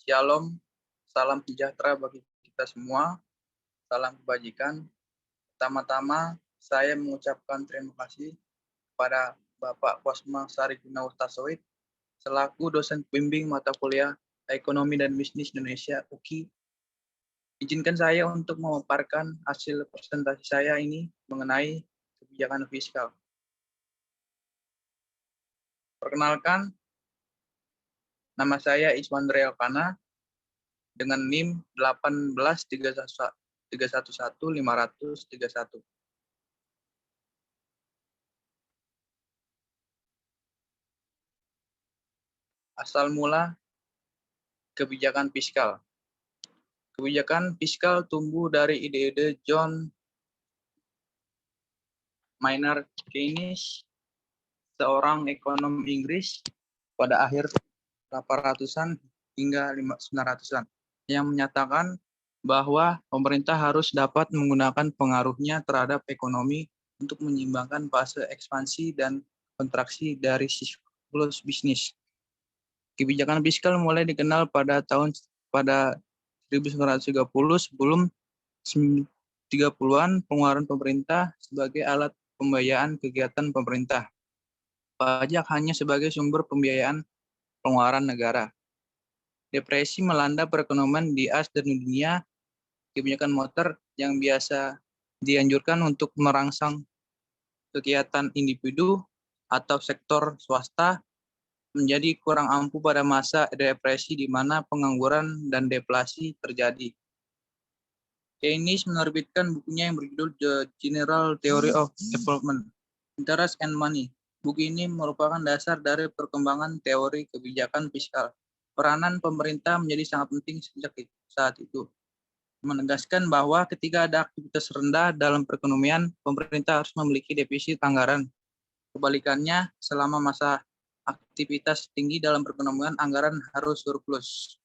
Shalom, salam sejahtera bagi kita semua, salam kebajikan. Pertama-tama, saya mengucapkan terima kasih kepada Bapak Kosma Sari Gunawartasoid selaku dosen pembimbing mata kuliah Ekonomi dan Bisnis Indonesia (UKI). Izinkan saya untuk memaparkan hasil presentasi saya ini mengenai kebijakan fiskal. Perkenalkan, nama saya Iswan Realkana dengan NIM 183113531. Asal mula kebijakan fiskal. Kebijakan fiskal tumbuh dari ide-ide John Maynard Keynes, seorang ekonom Inggris pada akhir 800-an hingga 900-an, yang menyatakan bahwa pemerintah harus dapat menggunakan pengaruhnya terhadap ekonomi untuk menyeimbangkan fase ekspansi dan kontraksi dari siklus bisnis. Kebijakan fiskal mulai dikenal pada 1930 sebelum 30-an pengeluaran pemerintah sebagai alat pembiayaan kegiatan pemerintah. Pajak hanya sebagai sumber pembiayaan pengeluaran negara. Depresi melanda perekonomian di Asia dan dunia. Kebijakan moneter yang biasa dianjurkan untuk merangsang kegiatan individu atau sektor swasta menjadi kurang ampuh pada masa depresi di mana pengangguran dan deflasi terjadi. Keynes menerbitkan bukunya yang berjudul The General Theory of Development, Interest and Money. Buku ini merupakan dasar dari perkembangan teori kebijakan fiskal. Peranan pemerintah menjadi sangat penting sejak saat itu. Menegaskan bahwa ketika ada aktivitas rendah dalam perekonomian, pemerintah harus memiliki defisit anggaran. Kebalikannya, selama masa aktivitas tinggi dalam perekonomian, anggaran harus surplus.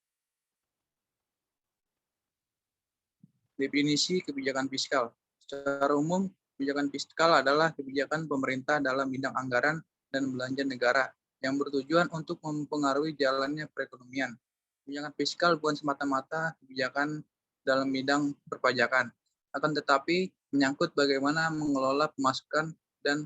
Definisi kebijakan fiskal. Secara umum, kebijakan fiskal adalah kebijakan pemerintah dalam bidang anggaran dan belanja negara yang bertujuan untuk mempengaruhi jalannya perekonomian. Kebijakan fiskal bukan semata-mata kebijakan dalam bidang perpajakan, akan tetapi menyangkut bagaimana mengelola pemasukan dan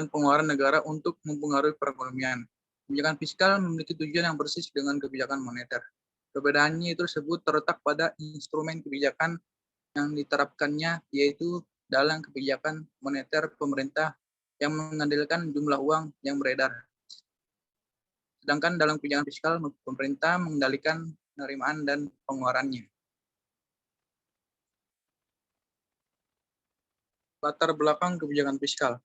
pengeluaran negara untuk mempengaruhi perekonomian. Kebijakan fiskal memiliki tujuan yang persis dengan kebijakan moneter. Perbedaannya itu tersebut terletak pada instrumen kebijakan yang diterapkannya, yaitu dalam kebijakan moneter pemerintah yang mengandalkan jumlah uang yang beredar. Sedangkan dalam kebijakan fiskal, pemerintah mengendalikan penerimaan dan pengeluarannya. Latar belakang kebijakan fiskal.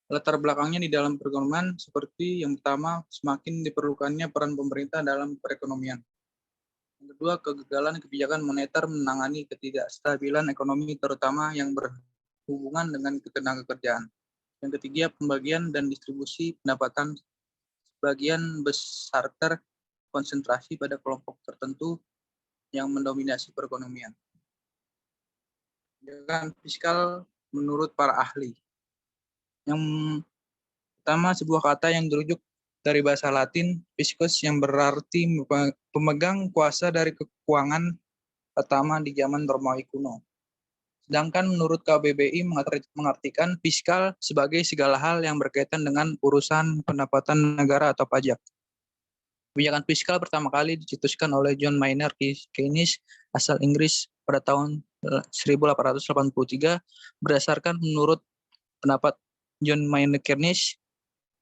Latar belakangnya di dalam perekonomian seperti yang pertama, semakin diperlukannya peran pemerintah dalam perekonomian. Yang kedua, kegagalan kebijakan moneter menangani ketidakstabilan ekonomi terutama yang berhubungan dengan ketenagakerjaan. Yang ketiga, pembagian dan distribusi pendapatan sebagian besar terkonsentrasi pada kelompok tertentu yang mendominasi perekonomian. Kebijakan fiskal menurut para ahli. Yang pertama, sebuah kata yang dirujuk dari bahasa Latin, fiscus, yang berarti pemegang kuasa dari keuangan pertama di zaman Romawi kuno. Sedangkan menurut KBBI mengartikan fiskal sebagai segala hal yang berkaitan dengan urusan pendapatan negara atau pajak. Kebijakan fiskal pertama kali dicetuskan oleh John Maynard Keynes asal Inggris pada tahun 1883 berdasarkan menurut pendapat John Maynard Keynes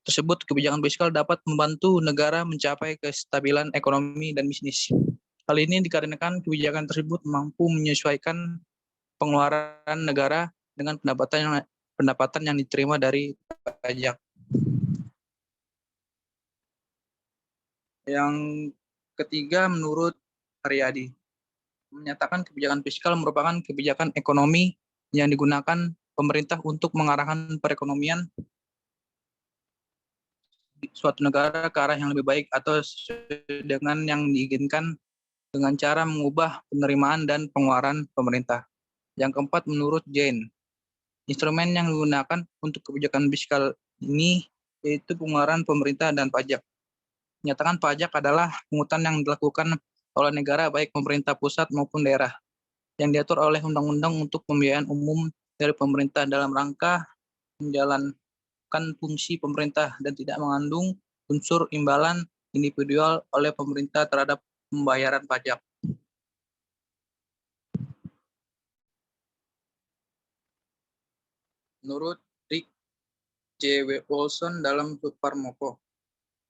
tersebut, kebijakan fiskal dapat membantu negara mencapai kestabilan ekonomi dan bisnis. Hal ini dikarenakan kebijakan tersebut mampu menyesuaikan pengeluaran negara dengan pendapatan yang diterima dari pajak. Yang ketiga, menurut Haryadi, menyatakan kebijakan fiskal merupakan kebijakan ekonomi yang digunakan pemerintah untuk mengarahkan perekonomian suatu negara ke arah yang lebih baik atau dengan yang diinginkan dengan cara mengubah penerimaan dan pengeluaran pemerintah. Yang keempat, menurut Jane, instrumen yang digunakan untuk kebijakan fiskal ini yaitu pengeluaran pemerintah dan pajak. Menyatakan pajak adalah pungutan yang dilakukan oleh negara baik pemerintah pusat maupun daerah yang diatur oleh undang-undang untuk pembiayaan umum dari pemerintah dalam rangka menjalankan fungsi pemerintah dan tidak mengandung unsur imbalan individual oleh pemerintah terhadap pembayaran pajak. Menurut Rick J. Wilson dalam Suparmoko,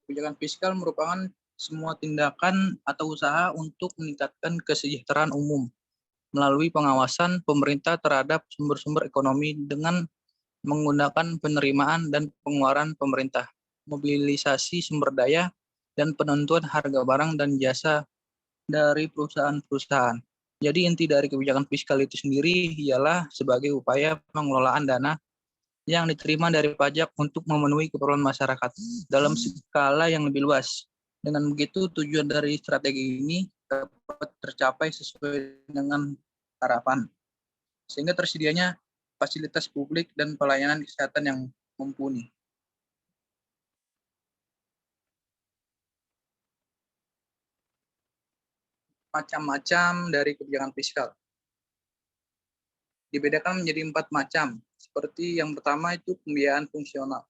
kebijakan fiskal merupakan semua tindakan atau usaha untuk meningkatkan kesejahteraan umum melalui pengawasan pemerintah terhadap sumber-sumber ekonomi dengan menggunakan penerimaan dan pengeluaran pemerintah, mobilisasi sumber daya, dan penentuan harga barang dan jasa dari perusahaan-perusahaan. Jadi inti dari kebijakan fiskal itu sendiri ialah sebagai upaya pengelolaan dana yang diterima dari pajak untuk memenuhi keperluan masyarakat dalam skala yang lebih luas. Dengan begitu, tujuan dari strategi ini dapat tercapai sesuai dengan harapan, sehingga tersedianya fasilitas publik dan pelayanan kesehatan yang mumpuni. Macam-macam dari kebijakan fiskal dibedakan menjadi 4 macam, seperti yang pertama itu pembiayaan fungsional.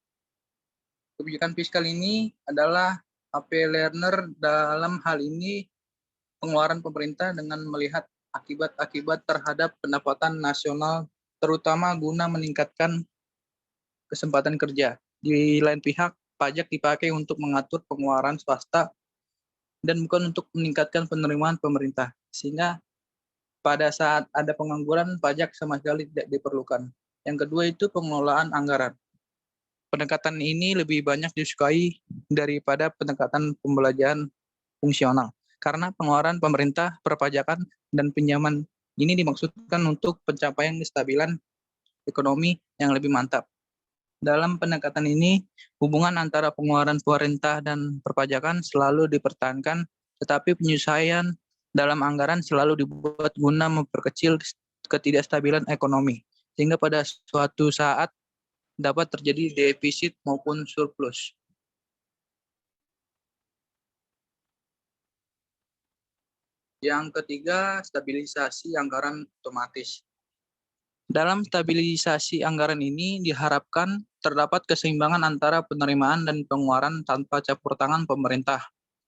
Kebijakan fiskal ini adalah AP Learner dalam hal ini pengeluaran pemerintah dengan melihat akibat-akibat terhadap pendapatan nasional, terutama guna meningkatkan kesempatan kerja. Di lain pihak, pajak dipakai untuk mengatur pengeluaran swasta dan bukan untuk meningkatkan penerimaan pemerintah. Sehingga pada saat ada pengangguran, pajak sama sekali tidak diperlukan. Yang kedua itu pengelolaan anggaran. Pendekatan ini lebih banyak disukai daripada pendekatan pembelajaran fungsional. Karena pengeluaran pemerintah, perpajakan, dan pinjaman ini dimaksudkan untuk pencapaian kestabilan ekonomi yang lebih mantap. Dalam pendekatan ini, hubungan antara pengeluaran pemerintah dan perpajakan selalu dipertahankan, tetapi penyesuaian dalam anggaran selalu dibuat guna memperkecil ketidakstabilan ekonomi, sehingga pada suatu saat dapat terjadi defisit maupun surplus. Yang ketiga, stabilisasi anggaran otomatis. Dalam stabilisasi anggaran ini diharapkan terdapat keseimbangan antara penerimaan dan pengeluaran tanpa campur tangan pemerintah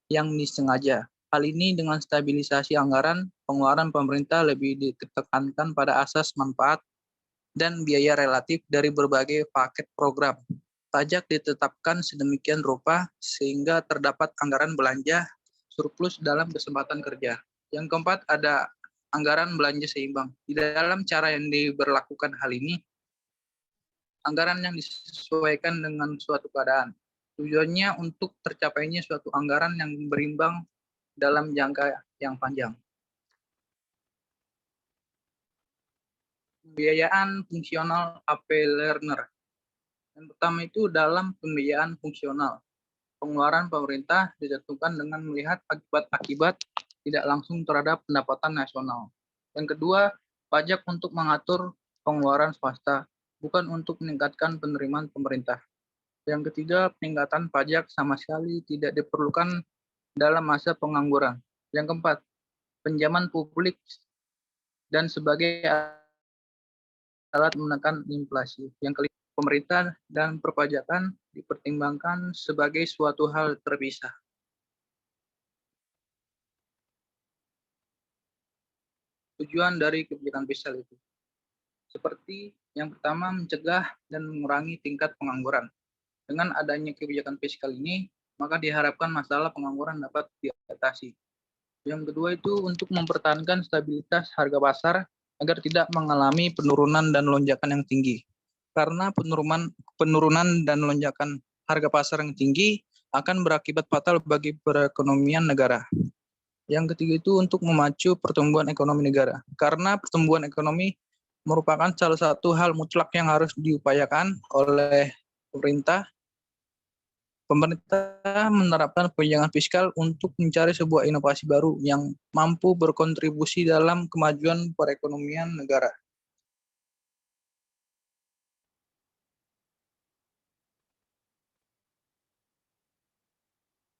yang disengaja. Hal ini dengan stabilisasi anggaran, pengeluaran pemerintah lebih ditekankan pada asas manfaat dan biaya relatif dari berbagai paket program. Pajak ditetapkan sedemikian rupa sehingga terdapat anggaran belanja surplus dalam kesempatan kerja. Yang keempat ada anggaran belanja seimbang. Di dalam cara yang diberlakukan hal ini, anggaran yang disesuaikan dengan suatu keadaan. Tujuannya untuk tercapainya suatu anggaran yang berimbang dalam jangka yang panjang. Pembiayaan fungsional AP Learner. Yang pertama itu dalam pembiayaan fungsional. Pengeluaran pemerintah ditentukan dengan melihat akibat-akibat tidak langsung terhadap pendapatan nasional. Yang kedua, pajak untuk mengatur pengeluaran swasta, bukan untuk meningkatkan penerimaan pemerintah. Yang ketiga, peningkatan pajak sama sekali tidak diperlukan dalam masa pengangguran. Yang keempat, pinjaman publik dan sebagai alat menekan inflasi. Yang kelima, pemerintah dan perpajakan dipertimbangkan sebagai suatu hal terpisah. Tujuan dari kebijakan fiskal itu seperti yang pertama mencegah dan mengurangi tingkat pengangguran. Dengan adanya kebijakan fiskal ini, maka diharapkan masalah pengangguran dapat diatasi. Yang kedua itu untuk mempertahankan stabilitas harga pasar agar tidak mengalami penurunan dan lonjakan yang tinggi. Karena penurunan dan lonjakan harga pasar yang tinggi akan berakibat fatal bagi perekonomian negara. Yang ketiga itu untuk memacu pertumbuhan ekonomi negara. Karena pertumbuhan ekonomi merupakan salah satu hal mutlak yang harus diupayakan oleh pemerintah. Pemerintah menerapkan kebijakan fiskal untuk mencari sebuah inovasi baru yang mampu berkontribusi dalam kemajuan perekonomian negara.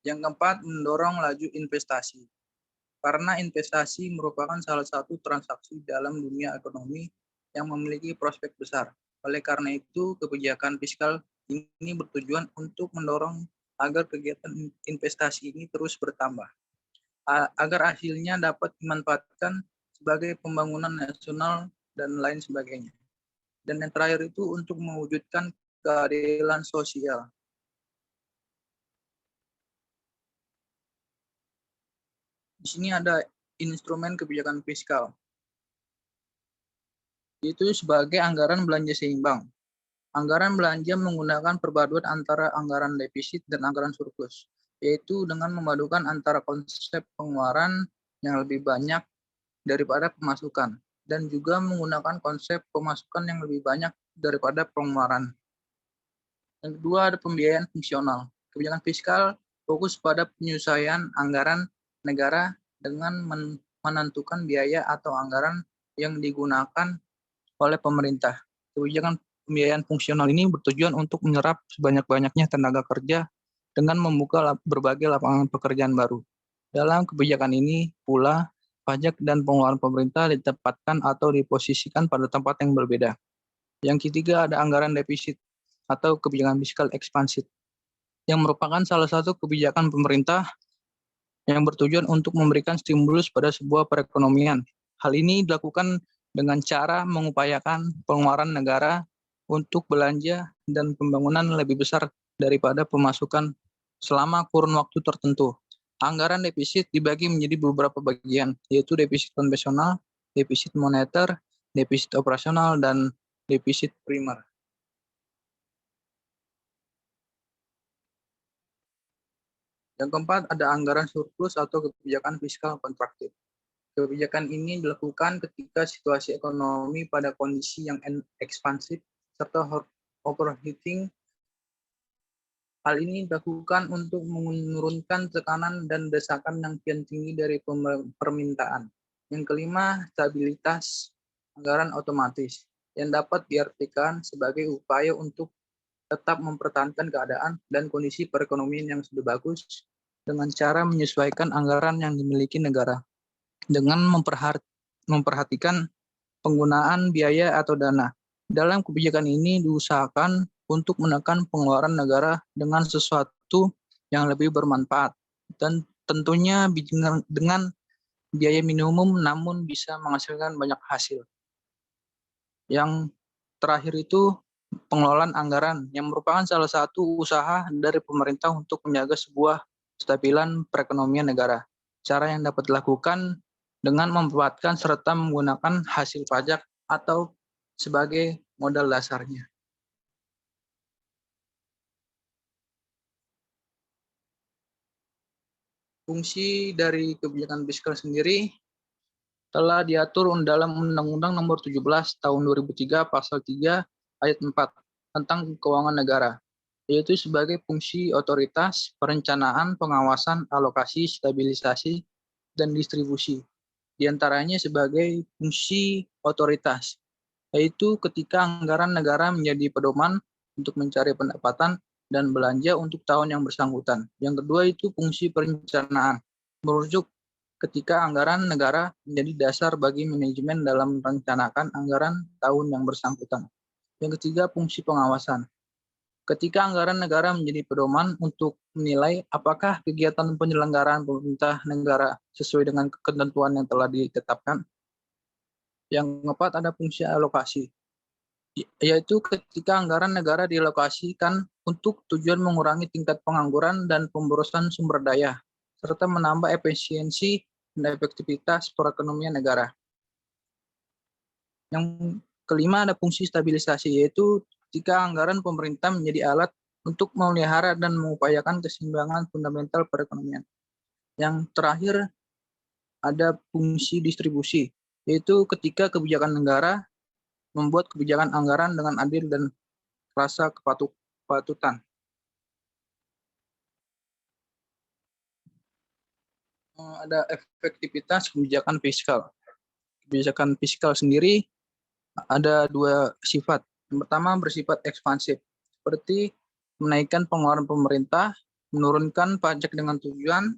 Yang keempat, mendorong laju investasi. Karena investasi merupakan salah satu transaksi dalam dunia ekonomi yang memiliki prospek besar. Oleh karena itu, kebijakan fiskal ini bertujuan untuk mendorong agar kegiatan investasi ini terus bertambah, agar hasilnya dapat dimanfaatkan sebagai pembangunan nasional dan lain sebagainya. Dan yang terakhir itu untuk mewujudkan keadilan sosial. Di sini ada instrumen kebijakan fiskal, yaitu sebagai anggaran belanja seimbang. Anggaran belanja menggunakan perpaduan antara anggaran defisit dan anggaran surplus, yaitu dengan memadukan antara konsep pengeluaran yang lebih banyak daripada pemasukan, dan juga menggunakan konsep pemasukan yang lebih banyak daripada pengeluaran. Yang kedua ada pembiayaan fungsional. Kebijakan fiskal fokus pada penyesuaian anggaran negara dengan menentukan biaya atau anggaran yang digunakan oleh pemerintah. Kebijakan pembiayaan fungsional ini bertujuan untuk menyerap sebanyak-banyaknya tenaga kerja dengan membuka berbagai lapangan pekerjaan baru. Dalam kebijakan ini pula, pajak dan pengeluaran pemerintah ditempatkan atau diposisikan pada tempat yang berbeda. Yang ketiga ada anggaran defisit atau kebijakan fiskal ekspansif, yang merupakan salah satu kebijakan pemerintah yang bertujuan untuk memberikan stimulus pada sebuah perekonomian. Hal ini dilakukan dengan cara mengupayakan pengeluaran negara untuk belanja dan pembangunan lebih besar daripada pemasukan selama kurun waktu tertentu. Anggaran defisit dibagi menjadi beberapa bagian, yaitu defisit konvensional, defisit moneter, defisit operasional, dan defisit primer. Yang keempat, ada anggaran surplus atau kebijakan fiskal kontraktif. Kebijakan ini dilakukan ketika situasi ekonomi pada kondisi yang ekspansif serta overheating. Hal ini dilakukan untuk menurunkan tekanan dan desakan yang kian tinggi dari permintaan. Yang kelima, stabilitas anggaran otomatis yang dapat diartikan sebagai upaya untuk tetap mempertahankan keadaan dan kondisi perekonomian yang sudah bagus dengan cara menyesuaikan anggaran yang dimiliki negara dengan memperhatikan penggunaan biaya atau dana. Dalam kebijakan ini diusahakan untuk menekan pengeluaran negara dengan sesuatu yang lebih bermanfaat dan tentunya dengan biaya minimum namun bisa menghasilkan banyak hasil. Yang terakhir itu pengelolaan anggaran yang merupakan salah satu usaha dari pemerintah untuk menjaga sebuah kestabilan perekonomian negara. Cara yang dapat dilakukan dengan memanfaatkan serta menggunakan hasil pajak atau sebagai modal dasarnya. Fungsi dari kebijakan fiskal sendiri telah diatur dalam Undang-Undang Nomor 17 Tahun 2003 Pasal 3 Ayat 4 tentang keuangan negara, yaitu sebagai fungsi otoritas, perencanaan, pengawasan, alokasi, stabilisasi, dan distribusi. Di antaranya sebagai fungsi otoritas, yaitu ketika anggaran negara menjadi pedoman untuk mencari pendapatan dan belanja untuk tahun yang bersangkutan. Yang kedua itu fungsi perencanaan, merujuk ketika anggaran negara menjadi dasar bagi manajemen dalam merencanakan anggaran tahun yang bersangkutan. Yang ketiga, fungsi pengawasan. Ketika anggaran negara menjadi pedoman untuk menilai apakah kegiatan penyelenggaraan pemerintah negara sesuai dengan ketentuan yang telah ditetapkan. Yang keempat, ada fungsi alokasi, yaitu ketika anggaran negara dialokasikan untuk tujuan mengurangi tingkat pengangguran dan pemborosan sumber daya, serta menambah efisiensi dan efektivitas perekonomian negara. Yang kelima ada fungsi stabilisasi, yaitu ketika anggaran pemerintah menjadi alat untuk memelihara dan mengupayakan keseimbangan fundamental perekonomian. Yang terakhir ada fungsi distribusi, yaitu ketika kebijakan negara membuat kebijakan anggaran dengan adil dan rasa kepatutan. Ada efektivitas kebijakan fiskal. Kebijakan fiskal sendiri ada dua sifat. Yang pertama bersifat ekspansif, seperti menaikkan pengeluaran pemerintah menurunkan pajak dengan tujuan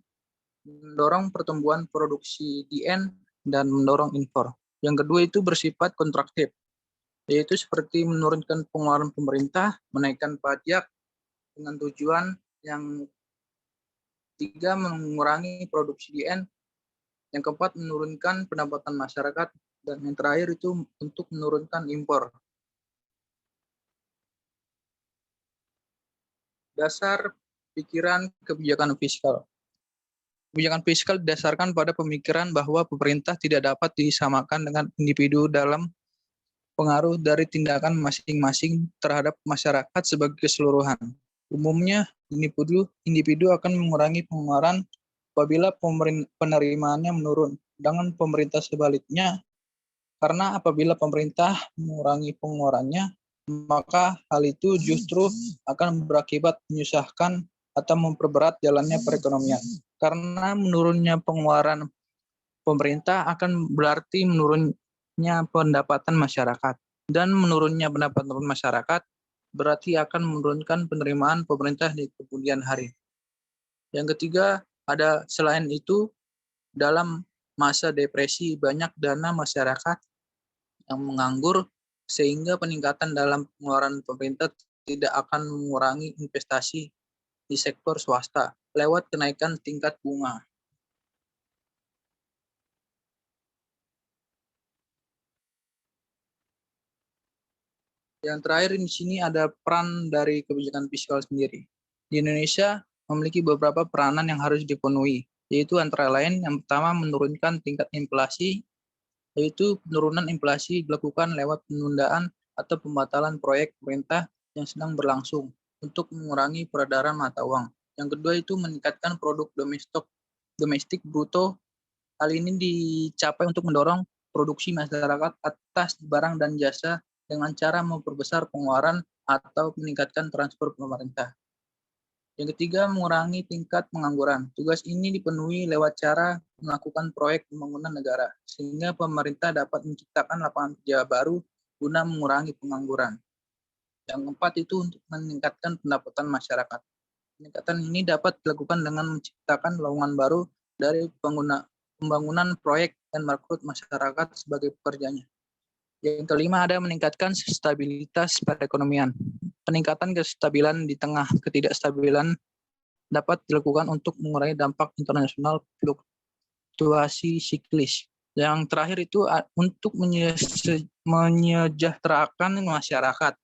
mendorong pertumbuhan produksi DN dan mendorong impor. Yang kedua itu bersifat kontraktif, yaitu seperti menurunkan pengeluaran pemerintah, menaikkan pajak dengan tujuan. Yang ketiga mengurangi produksi DN, yang keempat menurunkan pendapatan masyarakat, dan yang terakhir itu untuk menurunkan impor. Dasar pikiran kebijakan fiskal. Kebijakan fiskal didasarkan pada pemikiran bahwa pemerintah tidak dapat disamakan dengan individu dalam pengaruh dari tindakan masing-masing terhadap masyarakat sebagai keseluruhan. Umumnya, individu akan mengurangi pengeluaran apabila penerimaannya menurun, dengan pemerintah sebaliknya, karena apabila pemerintah mengurangi pengeluarannya, maka hal itu justru akan berakibat menyusahkan atau memperberat jalannya perekonomian. Karena menurunnya pengeluaran pemerintah akan berarti menurunnya pendapatan masyarakat. Dan menurunnya pendapatan masyarakat berarti akan menurunkan penerimaan pemerintah di kemudian hari. Yang ketiga, selain itu, dalam masa depresi banyak dana masyarakat yang menganggur, sehingga peningkatan dalam pengeluaran pemerintah tidak akan mengurangi investasi di sektor swasta lewat kenaikan tingkat bunga. Yang terakhir di sini ada peran dari kebijakan fiskal sendiri. Di Indonesia memiliki beberapa peranan yang harus dipenuhi, yaitu antara lain yang pertama menurunkan tingkat inflasi, yaitu penurunan inflasi dilakukan lewat penundaan atau pembatalan proyek pemerintah yang sedang berlangsung untuk mengurangi peredaran mata uang. Yang kedua itu meningkatkan produk domestik bruto. Hal ini dicapai untuk mendorong produksi masyarakat atas barang dan jasa dengan cara memperbesar pengeluaran atau meningkatkan transfer pemerintah. Yang ketiga, mengurangi tingkat pengangguran. Tugas ini dipenuhi lewat cara melakukan proyek pembangunan negara, sehingga pemerintah dapat menciptakan lapangan kerja baru guna mengurangi pengangguran. Yang keempat itu untuk meningkatkan pendapatan masyarakat. Peningkatan ini dapat dilakukan dengan menciptakan lowongan baru dari pembangunan proyek dan merekrut masyarakat sebagai pekerjanya. Yang kelima ada meningkatkan stabilitas perekonomian. Peningkatan kestabilan di tengah ketidakstabilan dapat dilakukan untuk mengurangi dampak internasional fluktuasi siklis. Yang terakhir itu untuk menyejahterakan masyarakat.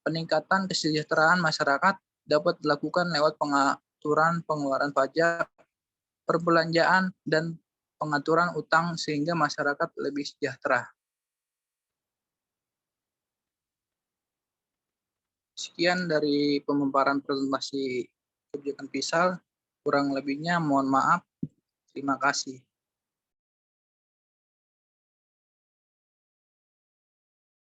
Peningkatan kesejahteraan masyarakat dapat dilakukan lewat pengaturan pengeluaran pajak, perbelanjaan, dan pengaturan utang sehingga masyarakat lebih sejahtera. Sekian dari pemaparan presentasi kebijakan fiskal. Kurang lebihnya mohon maaf. Terima kasih.